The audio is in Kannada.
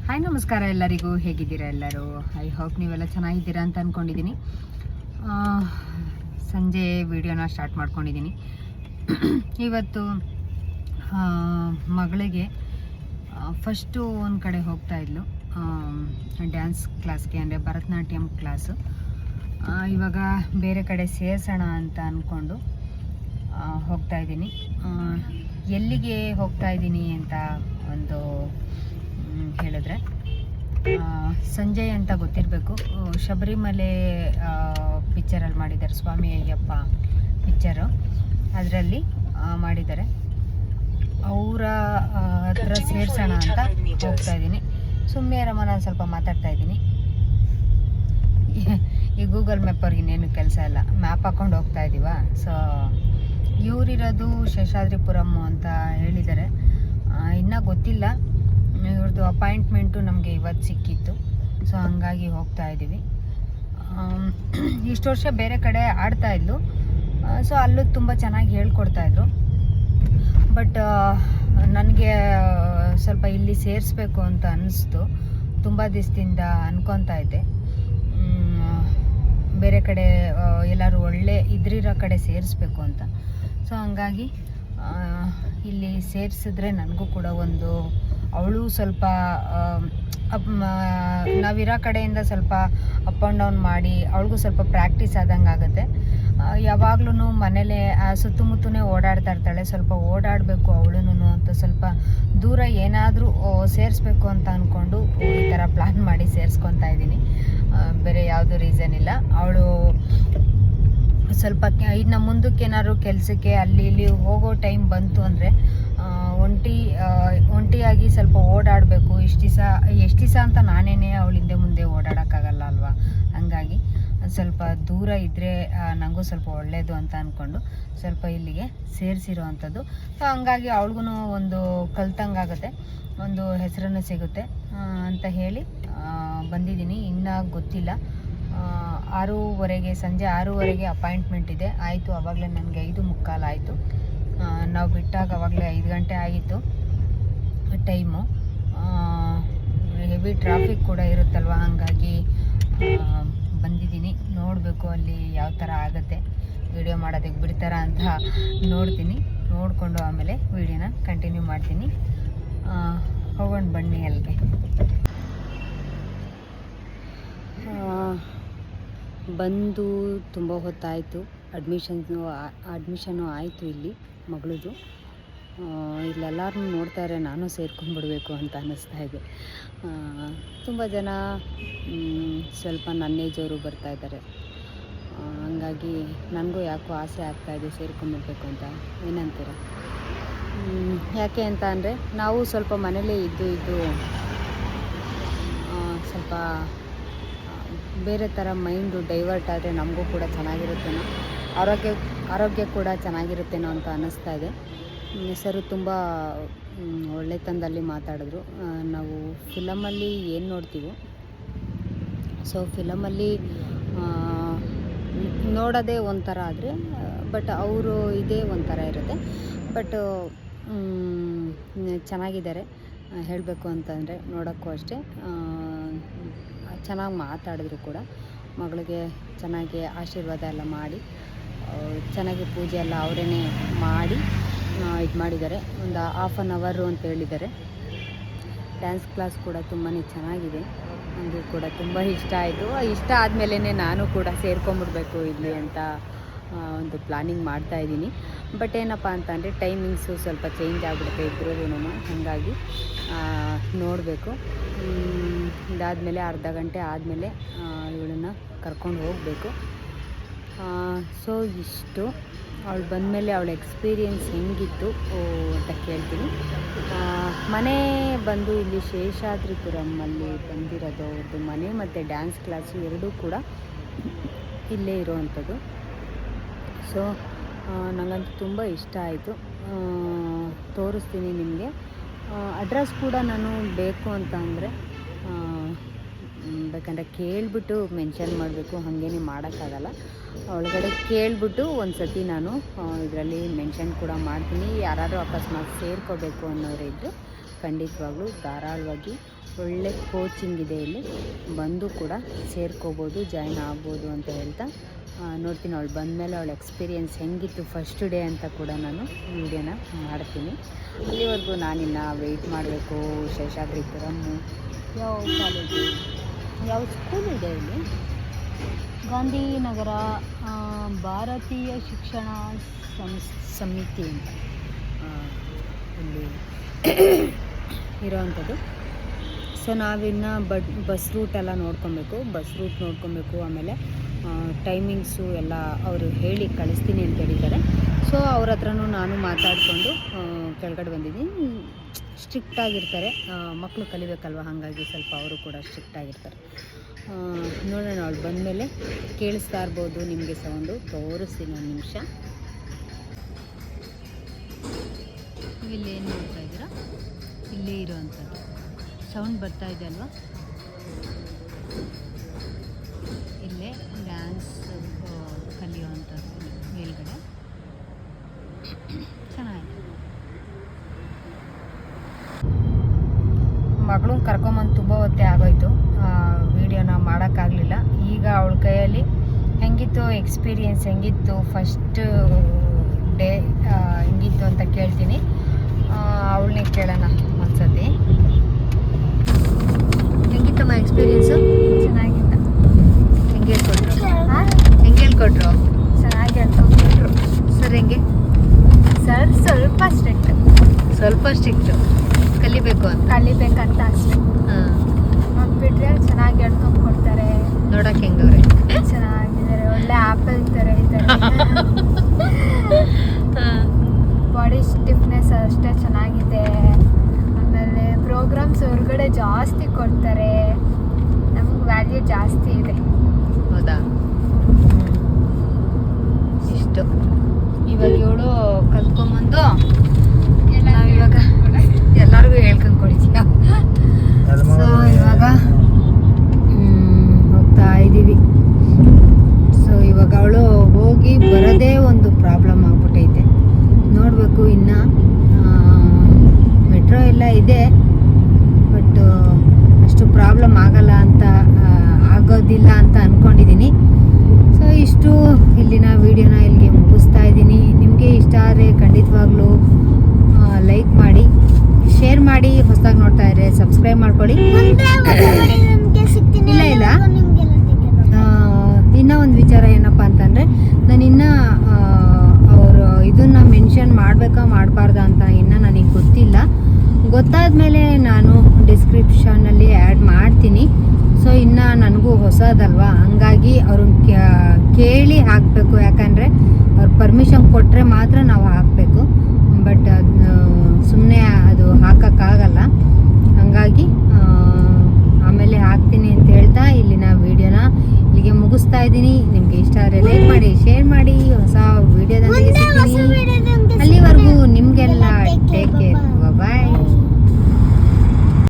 ಹಾಯ್ ನಮಸ್ಕಾರ ಎಲ್ಲರಿಗೂ. ಹೇಗಿದ್ದೀರಾ ಎಲ್ಲರೂ? ಐ ಹೋಪ್ ನೀವೆಲ್ಲ ಚೆನ್ನಾಗಿದ್ದೀರಾ ಅಂತ ಅಂದ್ಕೊಂಡಿದ್ದೀನಿ. ಸಂಜೆ ವಿಡಿಯೋನ ಸ್ಟಾರ್ಟ್ ಮಾಡ್ಕೊಂಡಿದ್ದೀನಿ. ಇವತ್ತು ಮಗಳಿಗೆ ಫಸ್ಟು ಒಂದು ಕಡೆ ಹೋಗ್ತಾಯಿದ್ಲು ಡ್ಯಾನ್ಸ್ ಕ್ಲಾಸ್ಗೆ, ಅಂದರೆ ಭರತನಾಟ್ಯಂ ಕ್ಲಾಸು. ಇವಾಗ ಬೇರೆ ಕಡೆ ಸೇರಿಸೋಣ ಅಂತ ಅಂದ್ಕೊಂಡು ಹೋಗ್ತಾಯಿದ್ದೀನಿ. ಎಲ್ಲಿಗೆ ಹೋಗ್ತಾಯಿದ್ದೀನಿ ಅಂತ ಒಂದು ಹೇಳಿದ್ರೆ, ಸಂಜಯ್ ಅಂತ ಗೊತ್ತಿರಬೇಕು, ಶಬರಿಮಲೆ ಪಿಕ್ಚರಲ್ಲಿ ಮಾಡಿದ್ದಾರೆ, ಸ್ವಾಮಿ ಅಯ್ಯಪ್ಪ ಪಿಕ್ಚರು, ಅದರಲ್ಲಿ ಮಾಡಿದ್ದಾರೆ. ಅವರ ಹತ್ರ ಸೇರಿಸೋಣ ಅಂತ ಹೋಗ್ತಾ ಇದ್ದೀನಿ. ಸುಮ್ಮನೆ ನಾನು ಸ್ವಲ್ಪ ಮಾತಾಡ್ತಾ ಇದ್ದೀನಿ. ಈ ಗೂಗಲ್ ಮ್ಯಾಪ್ ಅವ್ರಿಗೆ ಇನ್ನೇನು ಕೆಲಸ ಇಲ್ಲ, ಮ್ಯಾಪ್ ಹಾಕ್ಕೊಂಡು ಹೋಗ್ತಾ ಇದ್ದೀವ. ಸೊ ಇವರಿರೋದು ಶೇಷಾದ್ರಿಪುರಂ ಅಂತ ಹೇಳಿದ್ದಾರೆ. ಇನ್ನೂ ಗೊತ್ತಿಲ್ಲ, ಇವ್ರದ್ದು ಅಪಾಯಿಂಟ್ಮೆಂಟು ನಮಗೆ ಇವತ್ತು ಸಿಕ್ಕಿತ್ತು. ಸೊ ಹಂಗಾಗಿ ಹೋಗ್ತಾ ಇದ್ದೀವಿ. ಇಷ್ಟು ವರ್ಷ ಬೇರೆ ಕಡೆ ಆಡ್ತಾಯಿದ್ಲು. ಸೊ ಅಲ್ಲೂ ತುಂಬ ಚೆನ್ನಾಗಿ ಹೇಳ್ಕೊಡ್ತಾಯಿದ್ರು. ಬಟ್ ನನಗೆ ಸ್ವಲ್ಪ ಇಲ್ಲಿ ಸೇರಿಸ್ಬೇಕು ಅಂತ ಅನ್ನಿಸ್ತು. ತುಂಬ ದಿವಸದಿಂದ ಅನ್ಕೊತಾ ಇದ್ದೆ ಬೇರೆ ಕಡೆ ಎಲ್ಲರೂ ಒಳ್ಳೆ ಇದ್ರಿರೋ ಕಡೆ ಸೇರಿಸ್ಬೇಕು ಅಂತ. ಸೊ ಹಂಗಾಗಿ ಇಲ್ಲಿ ಸೇರಿಸಿದ್ರೆ ನನಗೂ ಕೂಡ ಒಂದು, ಅವಳು ಸ್ವಲ್ಪ ನಾವಿರೋ ಕಡೆಯಿಂದ ಸ್ವಲ್ಪ ಅಪ್ ಆ್ಯಂಡ್ ಡೌನ್ ಮಾಡಿ ಅವಳಿಗೂ ಸ್ವಲ್ಪ ಪ್ರಾಕ್ಟೀಸ್ ಆದಂಗೆ ಆಗುತ್ತೆ. ಯಾವಾಗ್ಲೂ ಮನೇಲೇ ಸುತ್ತಮುತ್ತನೇ ಓಡಾಡ್ತಾ ಇರ್ತಾಳೆ. ಸ್ವಲ್ಪ ಓಡಾಡಬೇಕು ಅವಳು ಅಂತ ಸ್ವಲ್ಪ ದೂರ ಏನಾದರೂ ಸೇರಿಸ್ಬೇಕು ಅಂತ ಅಂದ್ಕೊಂಡು ಈ ಥರ ಪ್ಲ್ಯಾನ್ ಮಾಡಿ ಸೇರಿಸ್ಕೊತಾ ಇದ್ದೀನಿ. ಬೇರೆ ಯಾವುದೂ ರೀಸನ್ ಇಲ್ಲ. ಅವಳು ಸ್ವಲ್ಪ ಇನ್ನು ಮುಂದಕ್ಕೆ ಏನಾದ್ರು ಕೆಲಸಕ್ಕೆ ಅಲ್ಲಿ ಇಲ್ಲಿ ಹೋಗೋ ಟೈಮ್ ಬಂತು ಅಂದರೆ ಒಂಟಿಯಾಗಿ ಸ್ವಲ್ಪ ಓಡಾಡಬೇಕು. ಎಷ್ಟು ದಿವಸ ಅಂತ ನಾನೇನೇ ಅವಳ ಹಿಂದೆ ಮುಂದೆ ಓಡಾಡೋಕ್ಕಾಗಲ್ಲ ಅಲ್ವಾ. ಹಂಗಾಗಿ ಸ್ವಲ್ಪ ದೂರ ಇದ್ದರೆ ನನಗೂ ಸ್ವಲ್ಪ ಒಳ್ಳೆಯದು ಅಂತ ಅಂದ್ಕೊಂಡು ಸ್ವಲ್ಪ ಇಲ್ಲಿಗೆ ಸೇರಿಸಿರೋ ಅಂಥದ್ದು. ಸೊ ಹಂಗಾಗಿ ಅವಳಿಗೂ ಒಂದು ಕಲ್ತಂಗಾಗುತ್ತೆ, ಒಂದು ಹೆಸರನ್ನು ಸಿಗುತ್ತೆ ಅಂತ ಹೇಳಿ ಬಂದಿದ್ದೀನಿ. ಇನ್ನೂ ಗೊತ್ತಿಲ್ಲ. 6:30 ಸಂಜೆ 6:30 ಅಪಾಯಿಂಟ್ಮೆಂಟ್ ಇದೆ. ಆಯಿತು, ಆವಾಗಲೇ ನನಗೆ 5:45 ಆಯಿತು. ನಾವು ಬಿಟ್ಟಾಗ ಆವಾಗಲೇ 5 ಗಂಟೆ ಆಗಿತ್ತು ಟೈಮು. ಹೆವಿ ಟ್ರಾಫಿಕ್ ಕೂಡ ಇರುತ್ತಲ್ವ, ಹಾಗಾಗಿ ಬಂದಿದ್ದೀನಿ. ನೋಡಬೇಕು ಅಲ್ಲಿ ಯಾವ ಥರ ಆಗುತ್ತೆ, ವಿಡಿಯೋ ಮಾಡೋದಕ್ಕೆ ಬಿಡ್ತಾರ ಅಂತ ನೋಡ್ತೀನಿ. ನೋಡಿಕೊಂಡು ಆಮೇಲೆ ವಿಡಿಯೋನ ಕಂಟಿನ್ಯೂ ಮಾಡ್ತೀನಿ. ಹೋಗೋಣ ಬನ್ನಿ ಅಲ್ಲಿಗೆ. ಬಂದು ತುಂಬ ಹೊತ್ತಾಯಿತು. ಅಡ್ಮಿಷನ್ನು ಆಯಿತು ಇಲ್ಲಿ ಮಗಳದು. ಇಲ್ಲೆಲ್ಲರೂ ನೋಡ್ತಾರೆ, ನಾನು ಸೇರ್ಕೊಂಡ್ಬಿಡ್ಬೇಕು ಅಂತ ಅನ್ನಿಸ್ತಾ ಇದೆ. ತುಂಬ ಜನ ಸ್ವಲ್ಪ ನನ್ನ ಏಜವರು ಬರ್ತಾಯಿದ್ದಾರೆ. ಹಂಗಾಗಿ ನನಗೂ ಯಾಕೋ ಆಸೆ ಆಗ್ತಾಯಿದೆ ಸೇರ್ಕೊಂಡ್ಬಿಡ್ಬೇಕು ಅಂತ. ಏನಂತೀರ? ಯಾಕೆ ಅಂತ ಅಂದರೆ, ನಾವು ಸ್ವಲ್ಪ ಮನೇಲೇ ಇದ್ದು ಸ್ವಲ್ಪ ಬೇರೆ ಥರ ಮೈಂಡು ಡೈವರ್ಟ್ ಆದರೆ ನಮಗೂ ಕೂಡ ಚೆನ್ನಾಗಿರುತ್ತೇನೋ, ಆರೋಗ್ಯ ಕೂಡ ಚೆನ್ನಾಗಿರುತ್ತೇನೋ ಅಂತ ಅನ್ನಿಸ್ತಾ ಇದೆ. ಸರು ತುಂಬ ಒಳ್ಳೆತನದಲ್ಲಿ ಮಾತಾಡಿದ್ರು. ನಾವು ಫಿಲಮಲ್ಲಿ ಏನು ನೋಡ್ತೀವೋ, ಸೊ ಫಿಲಮಲ್ಲಿ ನೋಡೋದೇ ಒಂಥರ ಆದರೆ, ಬಟ್ ಅವರು ಇದೇ ಒಂಥರ ಇರುತ್ತೆ. ಬಟ್ ಚೆನ್ನಾಗಿದ್ದಾರೆ ಹೇಳಬೇಕು ಅಂತಂದರೆ. ನೋಡೋಕ್ಕೂ ಅಷ್ಟೇ ಚೆನ್ನಾಗಿ ಮಾತಾಡಿದ್ರು ಕೂಡ. ಮಗಳಿಗೆ ಚೆನ್ನಾಗಿ ಆಶೀರ್ವಾದ ಎಲ್ಲ ಮಾಡಿ, ಚೆನ್ನಾಗಿ ಪೂಜೆ ಎಲ್ಲ ಅವರೇ ಮಾಡಿ ಇದು ಮಾಡಿದ್ದಾರೆ. ಒಂದು 1/2 hour ಅಂತ ಹೇಳಿದ್ದಾರೆ. ಡ್ಯಾನ್ಸ್ ಕ್ಲಾಸ್ ಕೂಡ ತುಂಬಾ ಚೆನ್ನಾಗಿದೆ. ನನಗೂ ಕೂಡ ತುಂಬ ಇಷ್ಟ ಆಯಿತು. ಇಷ್ಟ ಆದಮೇಲೆ ನಾನು ಕೂಡ ಸೇರ್ಕೊಂಬಿಡ್ಬೇಕು ಇಲ್ಲಿ ಅಂತ ಒಂದು ಪ್ಲಾನಿಂಗ್ ಮಾಡ್ತಾಯಿದ್ದೀನಿ. ಬಟ್ ಏನಪ್ಪ ಅಂತಂದರೆ ಟೈಮಿಂಗ್ಸು ಸ್ವಲ್ಪ ಚೇಂಜ್ ಆಗಿಬಿಡುತ್ತೆ ಇದ್ರೂ. ಹಾಗಾಗಿ ನೋಡಬೇಕು. ಇದಾದಮೇಲೆ ಅರ್ಧ ಗಂಟೆ ಆದಮೇಲೆ ಇವಳನ್ನು ಕರ್ಕೊಂಡು ಹೋಗಬೇಕು. ಸೊ ಇಷ್ಟು. ಅವಳು ಬಂದಮೇಲೆ ಅವಳ ಎಕ್ಸ್ಪೀರಿಯೆನ್ಸ್ ಹೆಂಗಿತ್ತು ಅಂತ ಕೇಳ್ತೀನಿ. ಮನೆ ಬಂದು ಇಲ್ಲಿ ಶೇಷಾದ್ರಿಪುರಮಲ್ಲಿ ಬಂದಿರೋದು. ಅವ್ರದ್ದು ಮನೆ ಮತ್ತು ಡ್ಯಾನ್ಸ್ ಕ್ಲಾಸು ಎರಡೂ ಕೂಡ ಇಲ್ಲೇ ಇರೋವಂಥದ್ದು. ಸೊ ನನಗಂತೂ ತುಂಬ ಇಷ್ಟ ಆಯಿತು. ತೋರಿಸ್ತೀನಿ ನಿಮಗೆ. ಅಡ್ರೆಸ್ ಕೂಡ ನಾನು ಬೇಕು ಅಂತ ಅಂದರೆ ಬೇಕಂದರೆ ಕೇಳಿಬಿಟ್ಟು ಮೆನ್ಷನ್ ಮಾಡಬೇಕು, ಹಾಗೇನೆ ಮಾಡೋಕ್ಕಾಗಲ್ಲ. ಒಳಗಡೆ ಕೇಳಿಬಿಟ್ಟು ಒಂದು ಸತಿ ನಾನು ಇದರಲ್ಲಿ ಮೆನ್ಷನ್ ಕೂಡ ಮಾಡ್ತೀನಿ. ಯಾರಾದರೂ ಅಕಸ್ಮಾತ್ ಸೇರ್ಕೋಬೇಕು ಅನ್ನೋರು ಇದ್ದರು ಖಂಡಿತವಾಗ್ಲೂ ಧಾರಾಳವಾಗಿ ಒಳ್ಳೆ ಕೋಚಿಂಗ್ ಇದೆ ಇಲ್ಲಿ, ಬಂದು ಕೂಡ ಸೇರ್ಕೋಬೋದು, ಜಾಯ್ನ್ ಆಗ್ಬೋದು ಅಂತ ಹೇಳ್ತಾ ನೋಡ್ತೀನಿ. ಅವಳು ಬಂದಮೇಲೆ ಅವಳ ಎಕ್ಸ್ಪೀರಿಯೆನ್ಸ್ ಹೆಂಗಿತ್ತು ಫಸ್ಟ್ ಡೇ ಅಂತ ಕೂಡ ನಾನು ವೀಡಿಯೋನ ಮಾಡ್ತೀನಿ. ಅಲ್ಲಿವರೆಗೂ ನಾನಿನ್ನು ವೆಯ್ಟ್ ಮಾಡಬೇಕು. ಶೇಷಾದ್ರಿಪುರಮ್ಮು ಯಾವ ಕಾಲೇಜು, ಯಾವ ಸ್ಕೂಲ್ ಇದೆ ಇಲ್ಲಿ? ಗಾಂಧಿನಗರ ಭಾರತೀಯ ಶಿಕ್ಷಣ ಸಮಿತಿ ಅಂತ ಇಲ್ಲಿ ಇರೋವಂಥದ್ದು. ಸೊ ನಾವಿನ್ನು ಬಸ್ ರೂಟೆಲ್ಲ ನೋಡ್ಕೊಬೇಕು, ಆಮೇಲೆ ಟೈಮಿಂಗ್ಸು ಎಲ್ಲ ಅವರು ಹೇಳಿ ಕಳಿಸ್ತೀನಿ ಅಂತ ಹೇಳಿದ್ದಾರೆ. ಸೊ ಅವ್ರ ಹತ್ರನೂ ನಾನು ಮಾತಾಡಿಕೊಂಡು ಕೆಳಗಡೆ ಬಂದಿದ್ದೀನಿ. ಸ್ಟ್ರಿಕ್ಟಾಗಿರ್ತಾರೆ, ಮಕ್ಕಳು ಕಲಿಬೇಕಲ್ವ, ಹಾಗಾಗಿ ಸ್ವಲ್ಪ ಅವರು ಕೂಡ ಸ್ಟ್ರಿಕ್ಟಾಗಿರ್ತಾರೆ. ನೋಡೋಣ, ಅವಳು ಬಂದಮೇಲೆ ಕೇಳಿಸ್ತಾ ಇರ್ಬೋದು ನಿಮಗೆ ಸೌಂಡು, ತೋರಿಸ್ತೀನಿ ಒಂದು ನಿಮಿಷ. ಇಲ್ಲಿ ಏನು ನೋಡ್ತಾ ಇದ್ದೀರಾ, ಇಲ್ಲೇ ಇರೋವಂಥದ್ದು ಸೌಂಡ್ ಬರ್ತಾ ಇದೆ ಅಲ್ವಾ? ಇಲ್ಲೇ ಡ್ಯಾನ್ಸ್ ಕಲಿಯುವಂಥದ್ದು ಮೇಲ್ಗಡೆ ಚೆನ್ನಾಗಿದೆ. ಮಗಳನ್ನ ಕರ್ಕೊಂಬಂದು ತುಂಬ ಹೊತ್ತೇ ಆಗೋಯ್ತು, ವೀಡಿಯೋನ ಮಾಡೋಕ್ಕಾಗಲಿಲ್ಲ. ಈಗ ಅವಳ ಕೈಯಲ್ಲಿ ಹೆಂಗಿತ್ತು ಎಕ್ಸ್ಪೀರಿಯೆನ್ಸ್, ಹೆಂಗಿತ್ತು ಫಸ್ಟ್ ಡೇ ಹೆಂಗಿತ್ತು ಅಂತ ಕೇಳ್ತೀನಿ. ಅವಳನ್ನೇ ಕೇಳೋಣ ಒಂದ್ಸತಿ. ಹೆಂಗಿತ್ತಮ್ಮ ಎಕ್ಸ್ಪೀರಿಯೆನ್ಸು? ಚೆನ್ನಾಗಿತ್ತ. ಹೆಂಗೆ ಹೇಳ್ಕೊಟ್ರು? ಚೆನ್ನಾಗಿ ಹೇಳ್ಕೊಟ್ರು. ಸರ್ ಹೆಂಗೆ? ಸರ್ ಸ್ವಲ್ಪ ಸ್ಟ್ರಿಕ್ಟು ಕಲಿಬೇಕಂತ ಅಷ್ಟೇ. ಬಿಟ್ರೆ ಚೆನ್ನಾಗಿ ಹೇಳ್ಕೊಂಡು ಕೊಡ್ತಾರೆ. ನೋಡಕ್ಕೆ ಹೆಂಗವ್ರೆ? ಚೆನ್ನಾಗಿದ್ದಾರೆ, ಒಳ್ಳೆ ಆಪಲ್ ಥರ ಇದ್ದಾರೆ. ಬಾಡಿ ಸ್ಟಿಫ್ನೆಸ್ ಅಷ್ಟೇ ಚೆನ್ನಾಗಿದೆ. ಆಮೇಲೆ ಪ್ರೋಗ್ರಾಮ್ಸ್ ಹೊರಗಡೆ ಜಾಸ್ತಿ ಕೊಡ್ತಾರೆ, ನಮ್ಗೆ ವ್ಯಾಲ್ಯೂ ಜಾಸ್ತಿ ಇದೆ. ಹೌದಾ? ಇಷ್ಟು ಇವಾಗ ಇವಳು ಕಲ್ತ್ಕೊಂಬಂದು ನಾವಿವಾಗ ಎಲ್ಲರಿಗೂ ಹೇಳ್ಕೊಂಡು ಕೊಡ್ತೀಯ. ಸೊ ಇವಾಗ ಹೋಗ್ತಾ ಇದ್ದೀವಿ. ಸೊ ಇವಾಗ ಅವಳು ಹೋಗಿ ಬರೋದೇ ಒಂದು ಪ್ರಾಬ್ಲಮ್ ಆಗ್ಬಿಟ್ಟೈತೆ. ನೋಡಬೇಕು, ಇನ್ನು ಮೆಟ್ರೋ ಎಲ್ಲ ಇದೆ, ಬಟ್ ಅಷ್ಟು ಪ್ರಾಬ್ಲಮ್ ಆಗೋದಿಲ್ಲ ಅಂತ ಅಂದ್ಕೊಂಡಿದ್ದೀನಿ. ಸೊ ಇಷ್ಟು ಇಲ್ಲಿನ ವಿಡಿಯೋನ ಇಲ್ಲಿಗೆ ಮುಗಿಸ್ತಾ ಇದ್ದೀನಿ. ನಿಮಗೆ ಇಷ್ಟ ಆದರೆ ಖಂಡಿತವಾಗ್ಲೂ ಲೈಕ್ ಮಾಡಿ, ಶೇರ್ ಮಾಡಿ, ಹೊಸದಾಗಿ ನೋಡ್ತಾ ಇದ್ರೆ ಸಬ್ಸ್ಕ್ರೈಬ್ ಮಾಡ್ಕೊಳ್ಳಿ. ಇಲ್ಲ ಇನ್ನೂ ಒಂದು ವಿಚಾರ ಏನಪ್ಪ ಅಂತಂದರೆ, ನಾನು ಇನ್ನೂ ಅವರು ಇದನ್ನು ಮೆನ್ಷನ್ ಮಾಡಬೇಕಾ ಮಾಡಬಾರ್ದಾ ಅಂತ ಇನ್ನೂ ನನಗೆ ಗೊತ್ತಿಲ್ಲ. ಗೊತ್ತಾದಮೇಲೆ ನಾನು ಡಿಸ್ಕ್ರಿಪ್ಷನಲ್ಲಿ ಆ್ಯಡ್ ಮಾಡ್ತೀನಿ. ಸೊ ಇನ್ನು ನನಗೂ ಹೊಸದಲ್ವಾ, ಹಂಗಾಗಿ ಅವ್ರನ್ನ ಕೇಳಿ ಹಾಕಬೇಕು. ಯಾಕಂದರೆ ಅವ್ರು ಪರ್ಮಿಷನ್ ಕೊಟ್ಟರೆ ಮಾತ್ರ ನಾವು ಹಾಕಬೇಕು. ಬಟ್ ಸುಮ್ಮನೆ ಅದು ಹಾಕೋಕ್ಕಾಗಲ್ಲ.